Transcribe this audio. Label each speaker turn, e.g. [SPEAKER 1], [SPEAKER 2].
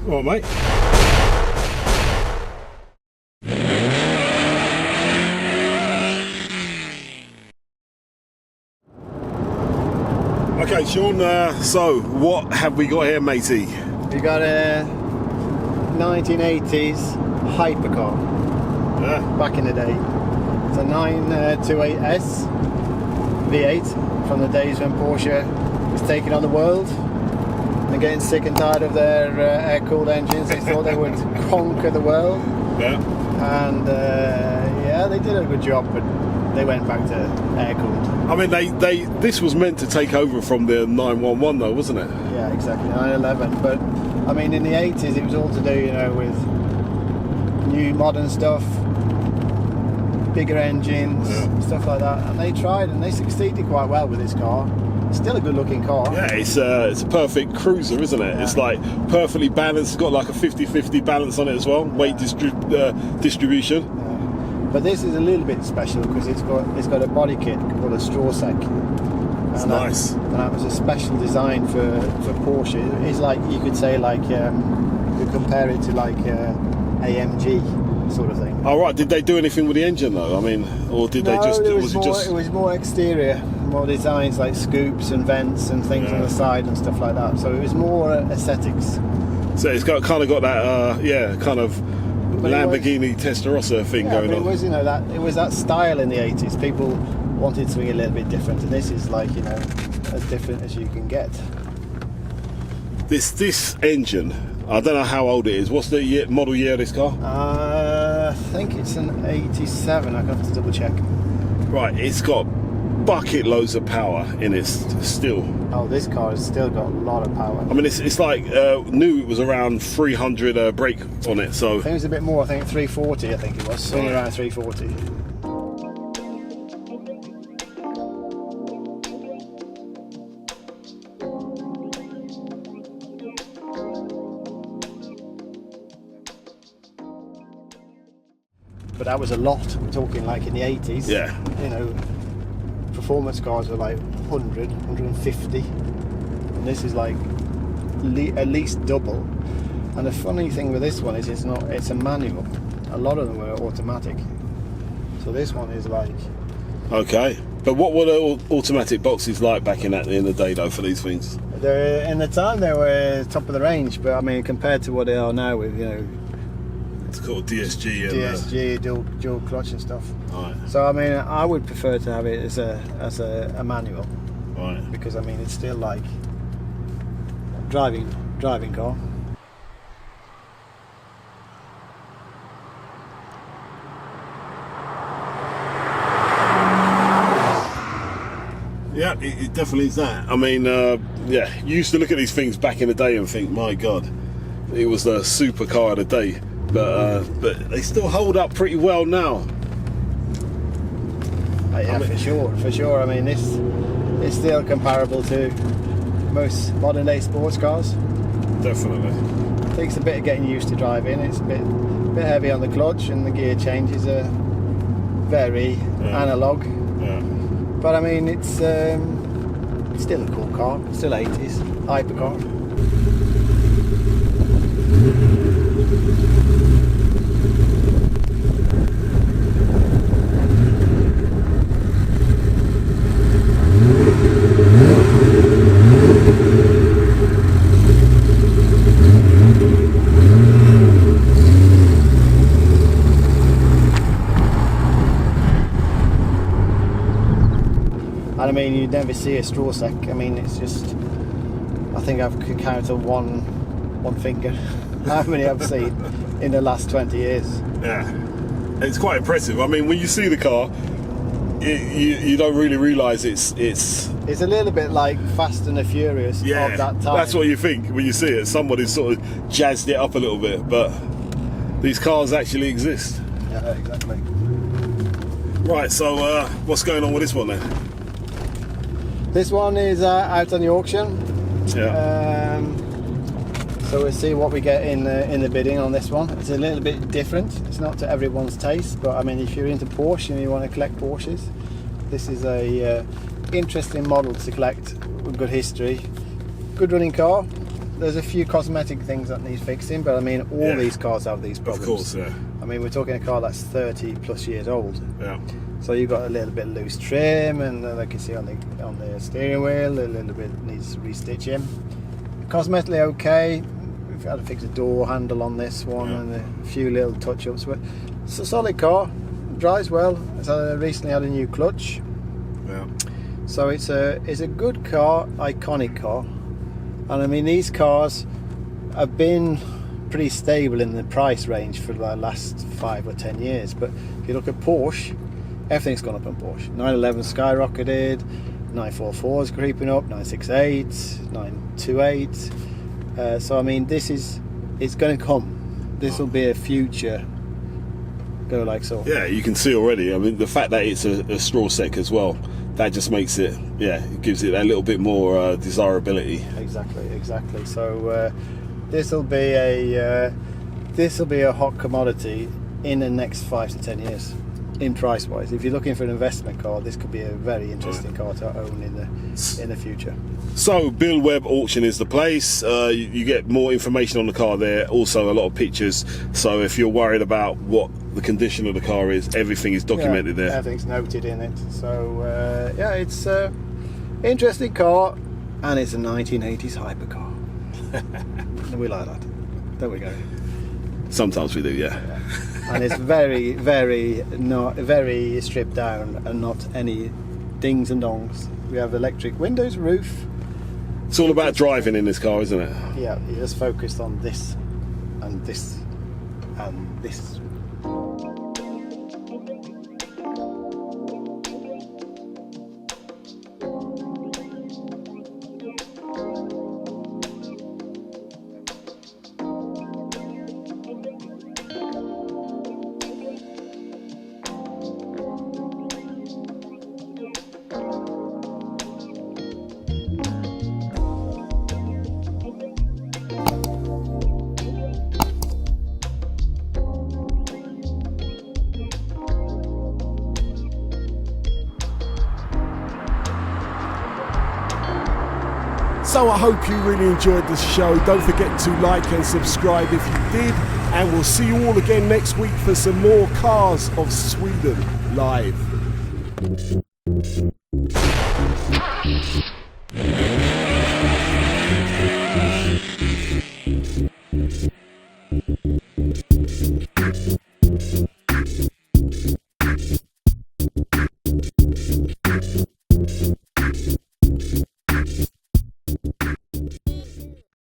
[SPEAKER 1] All right, mate. Okay, Sean, so what have we got here, matey?
[SPEAKER 2] We got a 1980s hypercar.
[SPEAKER 1] Yeah.
[SPEAKER 2] Back in the day. It's a 928S V8 from the days when Porsche was taking on the world. They're getting sick and tired of their air-cooled engines. They thought they would conquer the world.
[SPEAKER 1] Yeah.
[SPEAKER 2] And yeah, they did a good job, but they went back to air-cooled.
[SPEAKER 1] I mean, this was meant to take over from the 911 though, wasn't it?
[SPEAKER 2] Yeah, exactly, 911. But I mean, in the 80s, it was all to do, you know, with new modern stuff, bigger engines, stuff like that. And they tried, and they succeeded quite well with this car. Still a good-looking car.
[SPEAKER 1] Yeah, it's a perfect cruiser, isn't it? Yeah. It's like perfectly balanced. It's got like a 50-50 balance on it as well. Weight distribution.
[SPEAKER 2] Yeah. But this is a little bit special because it's got a body kit called a Strosek.
[SPEAKER 1] It's nice.
[SPEAKER 2] And that was a special design for Porsche. It's like, you could say, like you could compare it to like AMG sort of thing.
[SPEAKER 1] Oh, right. Did they do anything with the engine though? I mean, or did they just?
[SPEAKER 2] It was more exterior, more designs like scoops and vents and things on the side and stuff like that. So it was more aesthetics.
[SPEAKER 1] So it's kind of got that, kind of Lamborghini Testarossa thing going on.
[SPEAKER 2] It was, you know, that style in the 80s. People wanted something a little bit different, and this is like, you know, as different as you can get.
[SPEAKER 1] This engine, I don't know how old it is. What's the model year of this car?
[SPEAKER 2] I think it's an 87. I have to double check.
[SPEAKER 1] Right, it's got bucket loads of power in it still.
[SPEAKER 2] Oh, this car has still got a lot of power.
[SPEAKER 1] I mean, it's like new. It was around 300 brake on it. So
[SPEAKER 2] I think it was a bit more. I think 340. I think it was something around 340. But that was a lot. We're talking like in the 80s.
[SPEAKER 1] Yeah.
[SPEAKER 2] You know, performance cars were like 100, 150. And this is like at least double. And the funny thing with this one is it's a manual. A lot of them were automatic. So this one is like...
[SPEAKER 1] Okay. But what were the automatic boxes like back in the day though for these things?
[SPEAKER 2] In the time they were top of the range, but I mean compared to what they are now with, you know,
[SPEAKER 1] it's called DSG
[SPEAKER 2] and dual clutch and stuff.
[SPEAKER 1] Right.
[SPEAKER 2] So I mean, I would prefer to have it as a manual.
[SPEAKER 1] Right.
[SPEAKER 2] Because I mean, it's still like driving car.
[SPEAKER 1] Yeah, it definitely is that. I mean, you used to look at these things back in the day and think, my God, it was the supercar of the day. But they still hold up pretty well now.
[SPEAKER 2] Yeah, for sure. I mean, this is still comparable to most modern day sports cars.
[SPEAKER 1] Definitely.
[SPEAKER 2] It takes a bit of getting used to driving. It's a bit heavy on the clutch, and the gear changes are very analog.
[SPEAKER 1] Yeah.
[SPEAKER 2] But I mean, it's still a cool car. It's still 80s hypercar. And I mean, you'd never see a Strosek. I mean, it's just, I think I could count on one finger how many I've seen in the last 20 years.
[SPEAKER 1] Yeah, it's quite impressive. I mean, when you see the car, you don't really realise it's
[SPEAKER 2] a little bit like Fast and the Furious of that time.
[SPEAKER 1] That's what you think when you see it. Somebody's sort of jazzed it up a little bit, but these cars actually exist.
[SPEAKER 2] Yeah, exactly.
[SPEAKER 1] Right, so what's going on with this one then?
[SPEAKER 2] This one is out on the auction.
[SPEAKER 1] Yeah.
[SPEAKER 2] So we'll see what we get in the bidding on this one. It's a little bit different. It's not to everyone's taste, but I mean, if you're into Porsche and you want to collect Porsches, this is a interesting model to collect with good history. Good running car, there's a few cosmetic things that need fixing, but I mean, all these cars have these problems.
[SPEAKER 1] Of course, yeah.
[SPEAKER 2] I mean, we're talking a car that's 30 plus years old.
[SPEAKER 1] Yeah.
[SPEAKER 2] So you've got a little bit loose trim, and like you see on the steering wheel, a little bit needs restitching. Cosmetically okay. We've had to fix a door handle on this one, and a few little touch-ups. But it's a solid car. Drives well. It's recently had a new clutch.
[SPEAKER 1] Yeah.
[SPEAKER 2] So it's a good car, iconic car. And I mean, these cars have been pretty stable in the price range for the last 5 or 10 years. But if you look at Porsche, everything's gone up on Porsche. 911 skyrocketed, 944 is creeping up, 968, 928. So I mean, it's going to come. This will be a future go like so.
[SPEAKER 1] Yeah, you can see already. I mean, the fact that it's a Strosek as well, that just makes it, it gives it a little bit more desirability.
[SPEAKER 2] Exactly. So this will be a hot commodity in the next 5 to 10 years. In price wise, if you're looking for an investment car, this could be a very interesting car to own in the future.
[SPEAKER 1] So Bill Webb Auction is the place. You get more information on the car there, also a lot of pictures, so if you're worried about what the condition of the car is, everything is documented there.
[SPEAKER 2] Everything's noted in it. So it's an interesting car, and it's a 1980s hypercar. We like that, don't we, Gary?
[SPEAKER 1] Sometimes we do, yeah.
[SPEAKER 2] And it's very, very stripped down, and not any dings and dongs. We have electric windows, roof.
[SPEAKER 1] It's all about driving in this car, isn't it?
[SPEAKER 2] Yeah, you're just focused on this and this and this.
[SPEAKER 3] So I hope you really enjoyed this show. Don't forget to like and subscribe if you did. And we'll see you all again next week for some more Cars of Sweden live.